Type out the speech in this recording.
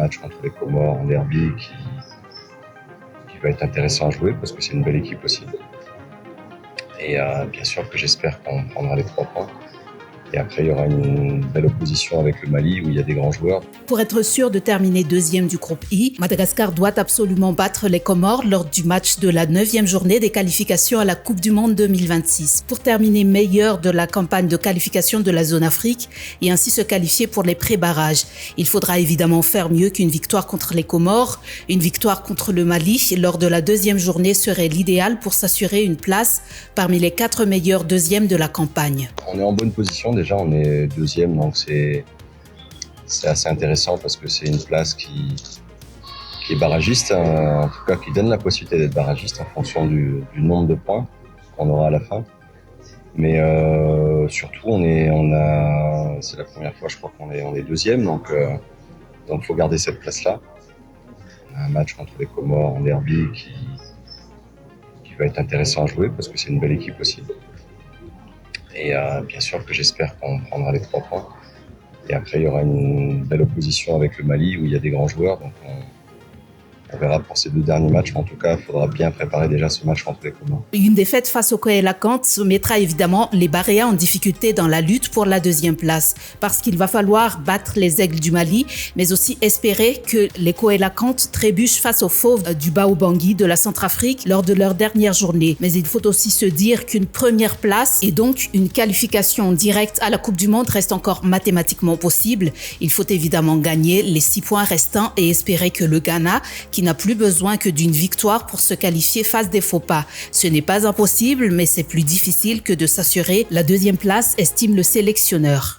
match contre les Comores en derby qui va être intéressant à jouer parce que c'est une belle équipe aussi. Et bien sûr que j'espère qu'on prendra les 3 points. Et après, il y aura une belle opposition avec le Mali où il y a des grands joueurs. Pour être sûr de terminer deuxième du groupe I, Madagascar doit absolument battre les Comores lors du match de la 9e journée des qualifications à la Coupe du Monde 2026. Pour terminer meilleur de la campagne de qualification de la zone Afrique et ainsi se qualifier pour les pré-barrages. Il faudra évidemment faire mieux qu'une victoire contre les Comores. Une victoire contre le Mali lors de la 2e journée serait l'idéal pour s'assurer une place parmi les 4 meilleurs deuxièmes de la campagne. On est en bonne position. Déjà, on est 2e, donc c'est assez intéressant parce que c'est une place qui est barragiste, en tout cas qui donne la possibilité d'être barragiste en fonction du nombre de points qu'on aura à la fin. Mais surtout, c'est la première fois, je crois qu'on est 2e, donc faut garder cette place-là. On a un match contre les Comores en derby qui va être intéressant à jouer parce que c'est une belle équipe aussi. Et bien sûr que j'espère qu'on prendra les 3 points. Et après, il y aura une belle opposition avec le Mali où il y a des grands joueurs. Donc on verra pour ces 2 derniers matchs. Mais en tout cas, il faudra bien préparer déjà ce match contre les Comores. Une défaite face au Koala Kant mettra évidemment les Baréas en difficulté dans la lutte pour la 2e place. Parce qu'il va falloir battre les Aigles du Mali, mais aussi espérer que les Koala Kant trébuchent face aux Fauves du Baobangui de la Centrafrique lors de leur dernière journée. Mais il faut aussi se dire qu'une première place et donc une qualification directe à la Coupe du Monde reste encore mathématiquement possible. Il faut évidemment gagner les 6 points restants et espérer que le Ghana, qui n'a plus besoin que d'une victoire pour se qualifier, fasse des faux pas. Ce n'est pas impossible, mais c'est plus difficile que de s'assurer la 2e place, estime le sélectionneur.